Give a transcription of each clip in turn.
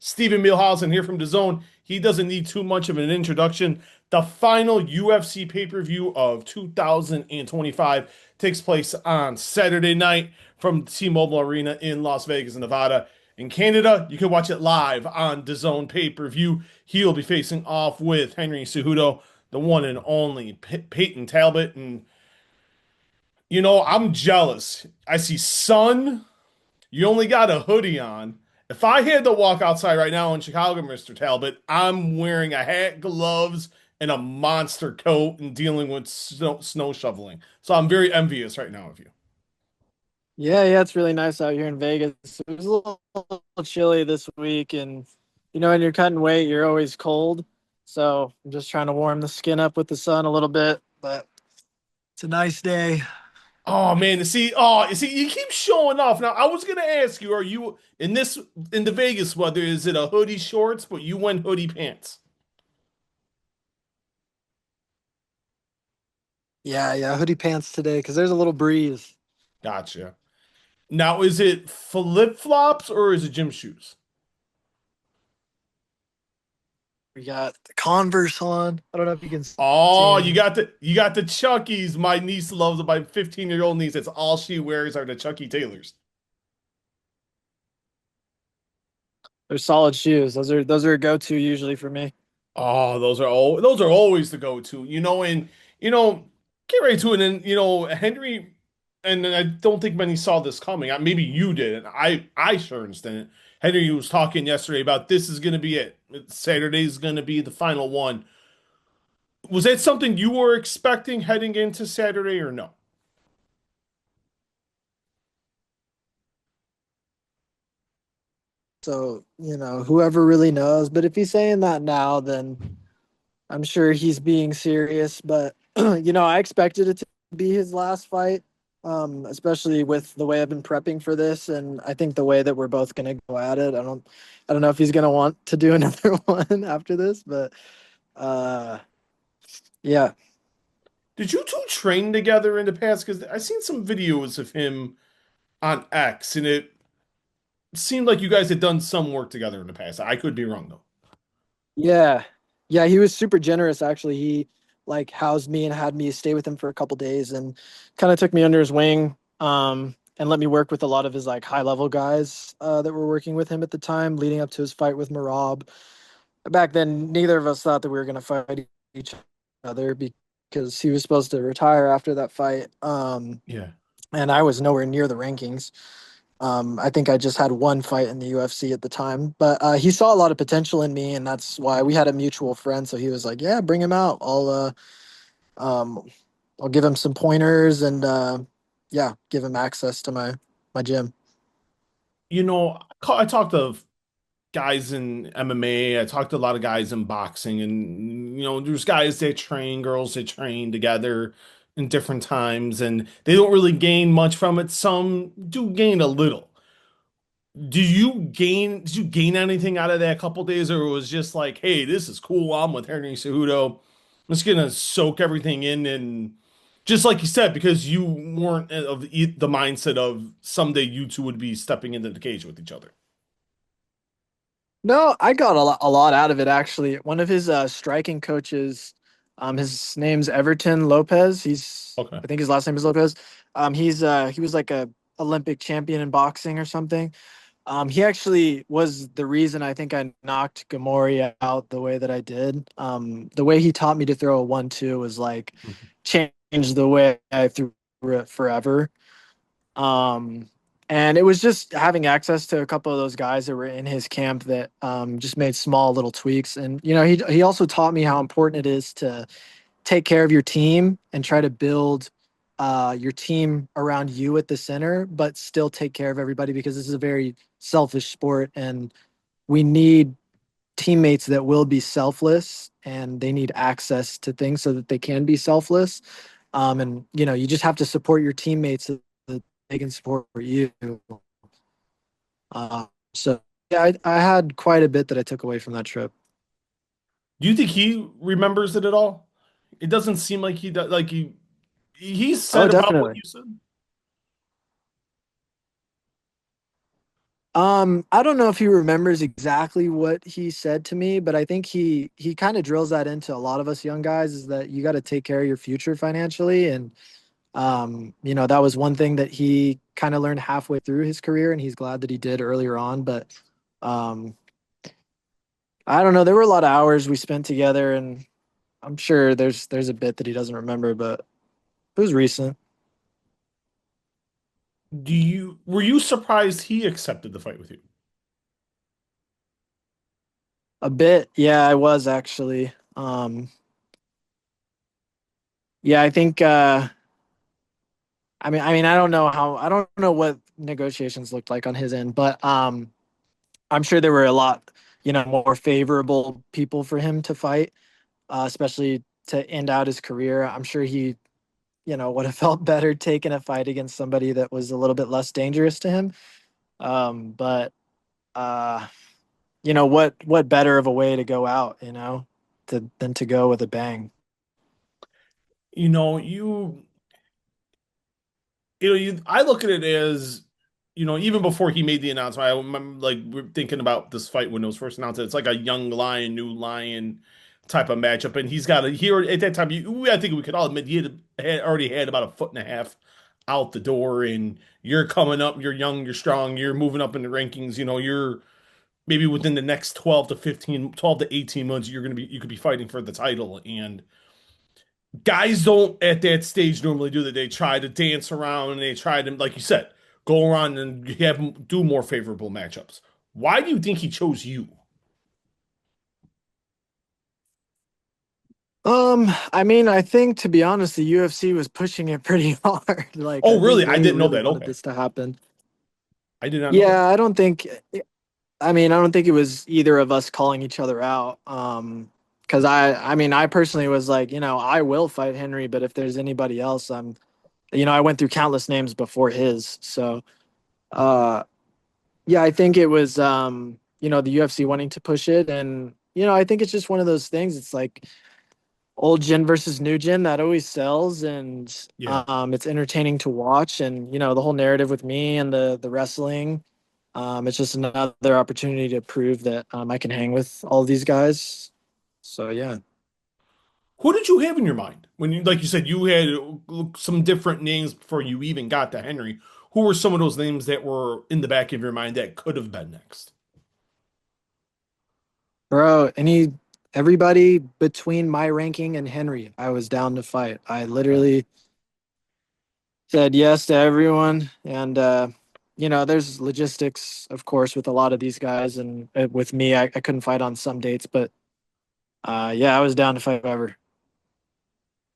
Steven Milhausen here from DAZN. He doesn't need too much of an introduction. The final UFC pay-per-view of 2025 takes place on Saturday night from T-Mobile Arena in Las Vegas, Nevada. In Canada, you can watch it live on DAZN pay-per-view. He'll be facing off with Henry Cejudo, the one and only Payton Talbott. And, I'm jealous. I see sun. You only got a hoodie on. If I had to walk outside right now in Chicago, Mr. Talbot, I'm wearing a hat, gloves, and a monster coat and dealing with snow shoveling. So I'm very envious right now of you. Yeah, it's really nice out here in Vegas. It was little chilly this week, and when you're cutting weight, you're always cold. So I'm just trying to warm the skin up with the sun a little bit, but it's a nice day. Oh man, you keep showing off. Now I was gonna ask you, are you in the Vegas weather, is it a hoodie shorts, but you went hoodie pants? Yeah, hoodie pants today because there's a little breeze. Gotcha. Now is it flip flops or is it gym shoes? We got the Converse on. I don't know if you can see Oh, them. you got the Chuckies. My niece loves them. My 15-year-old niece. That's all she wears are the Chucky Taylors. They're solid shoes. Those are a go-to usually for me. Oh, those are always the go-to. And get right to it. And Henry, and I don't think many saw this coming. Maybe you did. I sure didn't. Henry was talking yesterday about this is going to be it. Saturday's going to be the final one. Was that something you were expecting heading into Saturday or no? So, whoever really knows. But if he's saying that now, then I'm sure he's being serious. But, I expected it to be his last fight, especially with the way I've been prepping for this. And I think the way that we're both going to go at it, I don't know if he's going to want to do another one after this. But, uh, yeah. Did you two train together in the past? Because I seen some videos of him on X, and it seemed like you guys had done some work together in the past. I could be wrong though. Yeah. Yeah, he was super generous actually. He like housed me and had me stay with him for a couple days and kind of took me under his wing and let me work with a lot of his like high level guys that were working with him at the time leading up to his fight with Marab. Back then neither of us thought that we were going to fight each other because he was supposed to retire after that fight. Yeah. And I was nowhere near the rankings. I think I just had one fight in the UFC at the time, but he saw a lot of potential in me, and that's why we had a mutual friend. So he was like, "Yeah, bring him out. Um, I'll give him some pointers and yeah, give him access to my gym." I talked to guys in MMA. I talked to a lot of guys in boxing, and there's guys that train, girls that train together in different times, and they don't really gain much from it. Some do gain a little. Did you gain anything out of that couple days, or it was just like, hey, this is cool. I'm with Henry Cejudo. I'm just gonna soak everything in, and just like you said, because you weren't of the mindset of someday you two would be stepping into the cage with each other. No, I got a lot out of it actually. One of his striking coaches, his name's Everton Lopez. Okay. I think his last name is Lopez. He was like a Olympic champion in boxing or something. He actually was the reason I think I knocked Gamori out the way that I did. The way he taught me to throw a 1-2 was like changed the way I threw it forever. Um, and it was just having access to a couple of those guys that were in his camp that just made small little tweaks. And he also taught me how important it is to take care of your team and try to build your team around you at the center, but still take care of everybody because this is a very selfish sport and we need teammates that will be selfless and they need access to things so that they can be selfless. And you just have to support your teammates so that they can support you. So yeah, I had quite a bit that I took away from that trip. Do you think he remembers it at all? It doesn't seem like he does. Like he Oh, said about what definitely. you said. I don't know if he remembers exactly what he said to me, but I think he kind of drills that into a lot of us young guys is that you got to take care of your future financially. And that was one thing that he kind of learned halfway through his career, and he's glad that he did earlier on. But um, I don't know. There were a lot of hours we spent together, and I'm sure there's a bit that he doesn't remember, but it was recent. Were you surprised he accepted the fight with you? A bit, yeah, I was actually. Yeah, I think. I don't know what negotiations looked like on his end, but I'm sure there were a lot, more favorable people for him to fight, especially to end out his career. I'm sure he, would have felt better taking a fight against somebody that was a little bit less dangerous to him. But uh, what better of a way to go out, than to go with a bang. You know, I look at it as, even before he made the announcement, I remember like we're thinking about this fight when it was first announced. It's like a young lion, new lion type of matchup, and he's got a here at that time. I think we could all admit had already had about a foot and a half out the door, and you're coming up. You're young, you're strong, you're moving up in the rankings. You're maybe within the next 12 to 18 months, you could be fighting for the title, and guys don't at that stage normally do that. They try to dance around and they try to, like you said, go around and have him do more favorable matchups. Why do you think he chose you? I think to be honest, the UFC was pushing it pretty hard. Like, I Oh, really? think I they didn't know really that. wanted Okay. this to happen. I did not know Yeah, that. I don't think it was either of us calling each other out. Because I personally was like, I will fight Henry, but if there's anybody else, I went through countless names before his. So, uh, yeah, I think it was, the UFC wanting to push it. And, I think it's just one of those things. It's like, old gen versus new gen that always sells, and Yeah. it's entertaining to watch. And the whole narrative with me and the wrestling, it's just another opportunity to prove that I can hang with all these guys. So yeah. Who did you have in your mind when you, like you said, you had some different names before you even got to Henry? Who were some of those names that were in the back of your mind that could have been next? Bro, everybody between my ranking and Henry, I was down to fight. I Okay. literally said yes to everyone. And there's logistics, of course, with a lot of these guys. And with me, I couldn't fight on some dates, but yeah, I was down to fight whoever.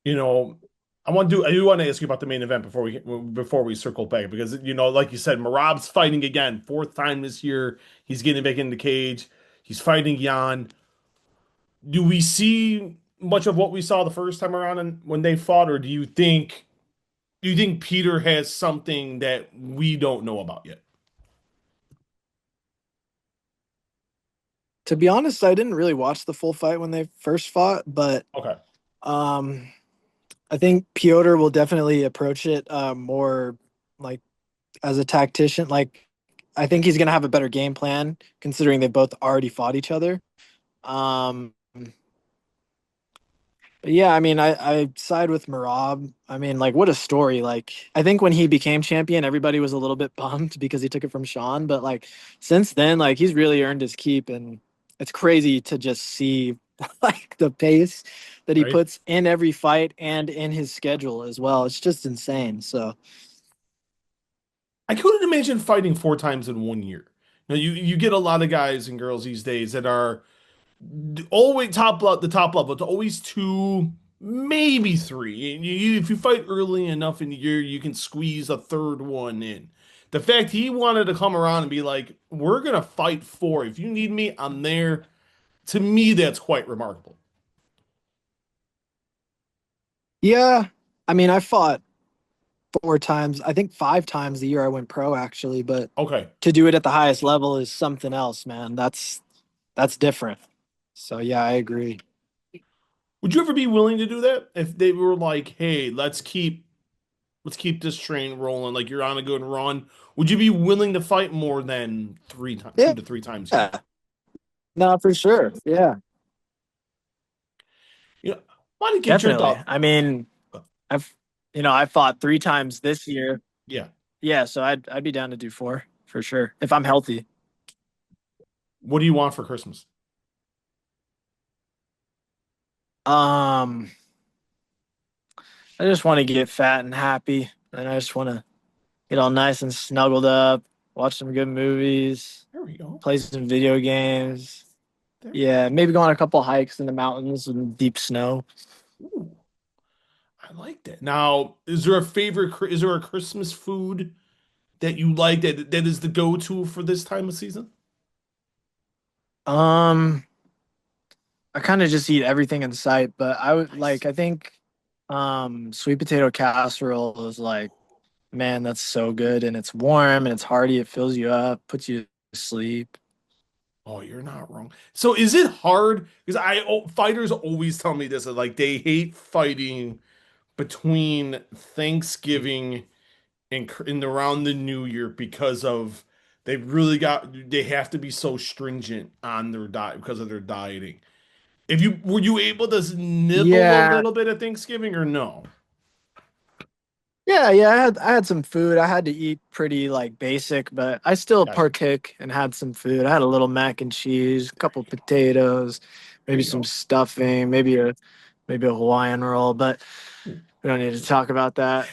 you know, I do want to ask you about the main event before we circle back because like you said, Marab's fighting again, fourth time this year. He's getting back in the cage. He's fighting Jan. Do we see much of what we saw the first time around when they fought, or do you think Peter has something that we don't know about yet? To be honest, I didn't really watch the full fight when they first fought, but Okay, um, I think Piotr will definitely approach it more like as a tactician. Like, I think he's gonna have a better game plan considering they both already fought each other. Um, but yeah, I side with Marab. Like, what a story! Like, I think when he became champion, everybody was a little bit bummed because he took it from Sean. But like, since then, like, he's really earned his keep, and it's crazy to just see like the pace that he right. puts in every fight and in his schedule as well. It's just insane. So I couldn't imagine fighting four times in 1 year. You get a lot of guys and girls these days that are always the top level. It's always two, maybe three. And if you fight early enough in the year, you can squeeze a third one in. The fact he wanted to come around and be like, "We're gonna fight four. If you need me, I'm there." To me, that's quite remarkable. yeah, I fought 4 times. I think 5 times the year I went pro actually, but Okay. to do it at the highest level is something else, man. That's different. So yeah, I agree. Would you ever be willing to do that if they were like, "Hey, let's keep let's keep this train rolling. Like you're on a good run. Would you be willing to fight more than three times, two Yeah, to three times a year? no, for sure. Yeah, You know, I want to get your definitely. thought. I mean, I've I fought 3 times this year. Yeah. Yeah, so I'd be down to do 4 for sure if I'm healthy. What do you want for Christmas? Um, I just want to get fat and happy, and I just want to get all nice and snuggled up, watch some good movies, There we go. play some video games. There. Yeah, maybe go on a couple hikes in the mountains in deep snow. Ooh, I like that. Now, is there a favorite? Is there a Christmas food that you like that is the go-to for this time of season? Um, I kind of just eat everything in sight, but Nice. I think sweet potato casserole is like, man, that's so good, and it's warm and it's hearty, it fills you up, puts you to sleep. Oh, you're not wrong. So is it hard? Because fighters always tell me this, that, like they hate fighting between Thanksgiving and around the New Year because of they have to be so stringent on their diet because of their dieting. If you were you able to nibble a Yeah, little bit at Thanksgiving or no? yeah. I had some food. I had to eat pretty like basic, but I still Gotcha. partook and had some food. I had a little mac and cheese, a couple potatoes, There maybe you some go. stuffing, maybe a Hawaiian roll, but we don't need to talk about that.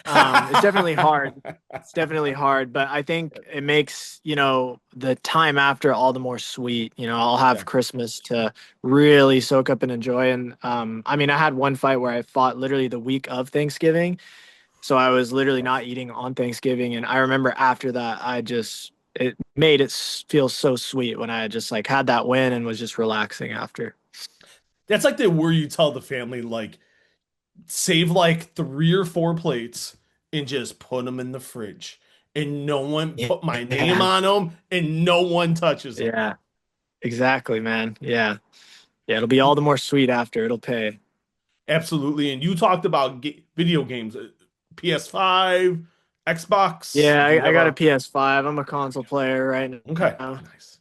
It's definitely hard. It's definitely hard, but I think it makes, the time after all the more sweet. I'll Yeah. have Christmas to really soak up and enjoy. And I mean, I had one fight where I fought literally the week of Thanksgiving. So I was literally Rough. not eating on Thanksgiving. And I remember after that, it made it feel so sweet when I just like had that win and was just relaxing after. That's like the where you tell the family like save like three or four plates and just put them in the fridge. And no one put my name Yeah. on them and no one touches them. Yeah. Exactly, man. Yeah. Yeah, it'll be all the more sweet after. It'll pay. Absolutely. And you talked about video games, PS5, Xbox. Yeah, Do you I have got a a PS5. I'm a console player right Okay, now. nice.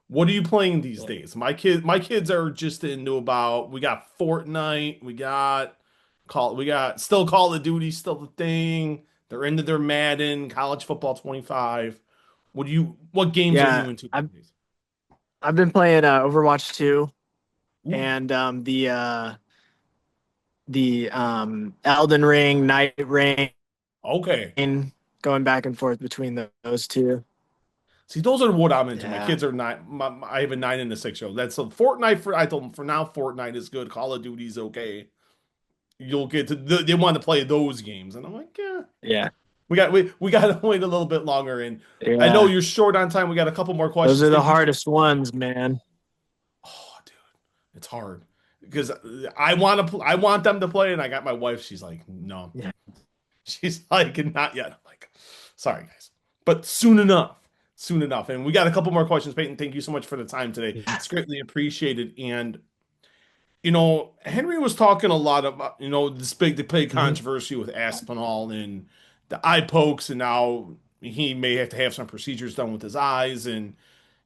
What are you playing these Yeah. days? My kids are just into about we got Fortnite, we got still Call of Duty, still the thing. They're into their Madden, College Football 25. What games are you Yeah, into I've these days? I've been playing Overwatch 2 Ooh, and the Elden Ring, Night Rain, okay. going back and forth between those two. See, those are what I'm into. My Yeah. kids are not. I have a 9 and a 6 year old. That's so Fortnite for. I told them for now. Fortnite is good. Call of Duty's okay. You'll get to. They want to play those games, and I'm like, yeah. Yeah. We got to wait a little bit longer. And I know Yeah. you're short on time. We got a couple more Those questions. are the Thank you. hardest ones, man. Oh, dude, it's hard because I want them to play, and I got my wife. She's like, no. Yeah. She's like, not yet. I'm like, sorry, guys, but soon enough. Soon enough. And we got a couple more questions, Peyton. Thank you so much for the time today. Yeah. It's greatly appreciated. And Henry was talking a lot about, the big Hmm. controversy with Aspinall and the eye pokes, and now he may have to have some procedures done with his eyes. And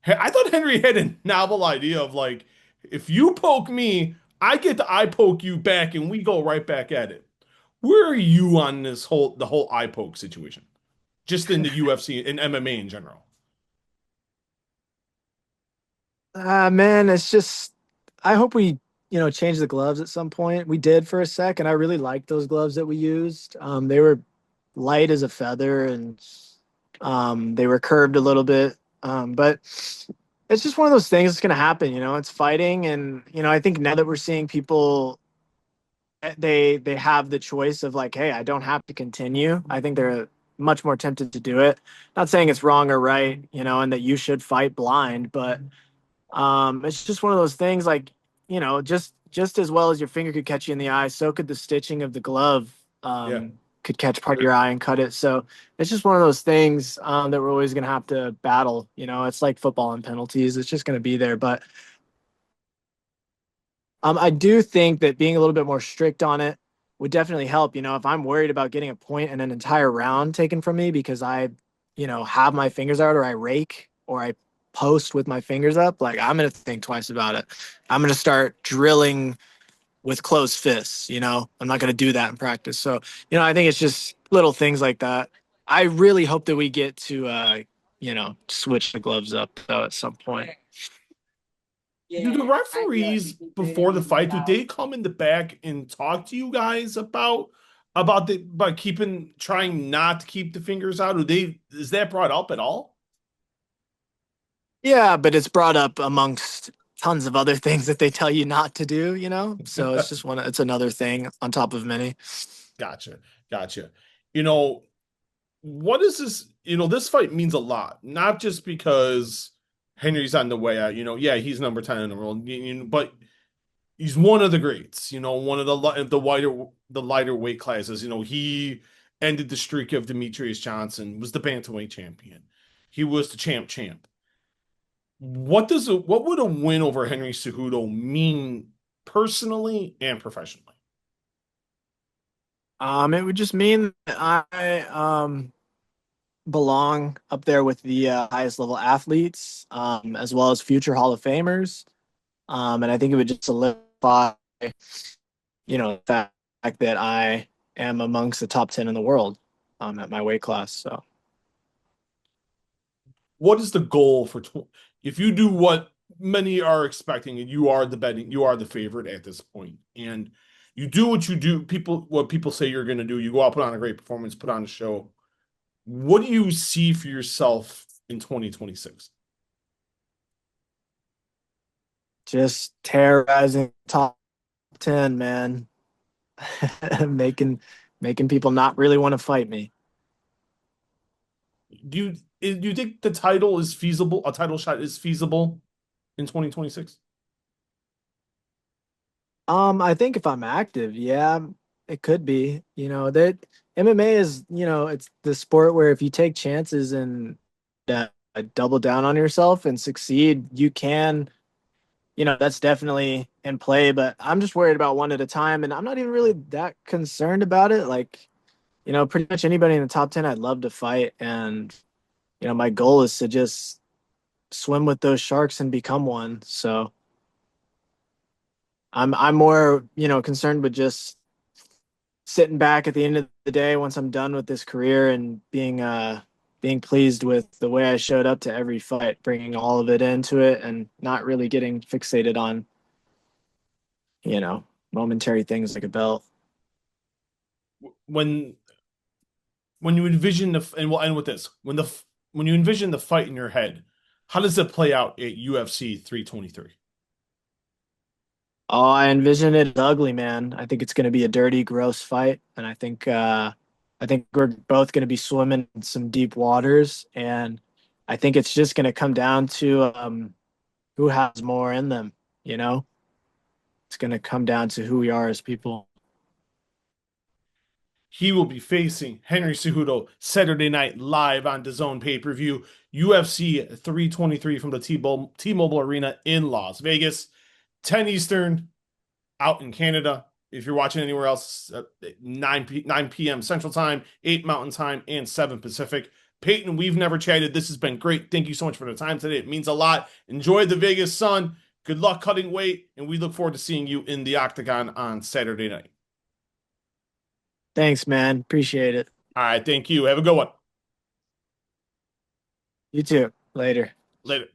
I thought Henry had a novel idea of like, if you poke me, I get to eye poke you back, and we go right back at it. Where are you on the whole eye poke situation? Just in the UFC and MMA in general. Man, it's just I hope we, change the gloves at some point. We did for a second. I really liked those gloves that we used. They were light as a feather and they were curved a little bit. But it's just one of those things that's going to happen, it's fighting. And, I think now that we're seeing people, they have the choice of like, hey, I don't have to continue. I think they're much more tempted to do it. Not saying it's wrong or right, and that you should fight blind, but it's just one of those things like, just as well as your finger could catch you in the eye, so could the stitching of the glove Yeah. could catch part of your eye and cut it. So it's just one of those things that we're always going to have to battle. It's like football and penalties. It's just going to be there. But I do think that being a little bit more strict on it, would definitely help. If I'm worried about getting a point in an entire round taken from me because I have my fingers out or I rake or I post with my fingers up, like I'm gonna think twice about it. I'm gonna start drilling with closed fists. I'm not gonna do that in practice. So, I think it's just little things like that. I really hope that we get to switch the gloves up though at some point. Do the referees before the fight, do they come in the back and talk to you guys about keeping trying not to keep the fingers out? Is that brought up at all? Yeah, but it's brought up amongst tons of other things that they tell you not to do. So it's another thing on top of many. Gotcha. Gotcha. You know, what is this? This fight means a lot, not just because Henry's on the way out. Yeah, he's number 10 in the world, but he's one of the greats, one of the lighter weight classes. He ended the streak of Demetrius Johnson, was the bantamweight champion. He was the champ. What would a win over Henry Cejudo mean personally and professionally? It would just mean that I belong up there with the highest level athletes, as well as future Hall of Famers. And I think it would just solidify, the fact that I am amongst the top 10 in the world, at my weight class. So What is the goal for if you do what many are expecting and you are the favorite at this point and you do what you do, what people say you're going to do, you go out, put on a great performance, put on a show. What do you see for yourself in 2026? just terrorizing top 10, man. making making people not really want to fight me. Do you think the title is feasible? A title shot is feasible in 2026? I think if I'm active, yeah, it could be. That MMA is, it's the sport where if you take chances and double down on yourself and succeed, you can, that's definitely in play. But I'm just worried about one at a time, and I'm not even really that concerned about it. Like, pretty much anybody in the top 10, I'd love to fight, and my goal is to just swim with those sharks and become one. So I'm more, concerned with just sitting back at the end of the day once I'm done with this career and being pleased with the way I showed up to every fight, bringing all of it into it and not really getting fixated on, momentary things like a belt. When you envision and we'll end with this, when you envision the fight in your head, how does it play out at UFC 323? Oh, I envision it ugly, man. I think it's going to be a dirty, gross fight, and I think we're both going to be swimming in some deep waters, and I think it's just going to come down to who has more in them. You know, it's going to come down to who we are as people. He will be facing Henry Cejudo Saturday night live on DAZN pay-per-view, UFC 323 from the T-Mobile Arena in Las Vegas, 10 Eastern, out in Canada. If you're watching anywhere else, 9 p.m. Central Time, 8 Mountain Time, and 7 Pacific. Payton, we've never chatted. This has been great. Thank you so much for the time today. It means a lot. Enjoy the Vegas sun. Good luck cutting weight, and we look forward to seeing you in the octagon on Saturday night. Thanks, man. Appreciate it. All right, thank you. Have a good one. You too. Later. Later.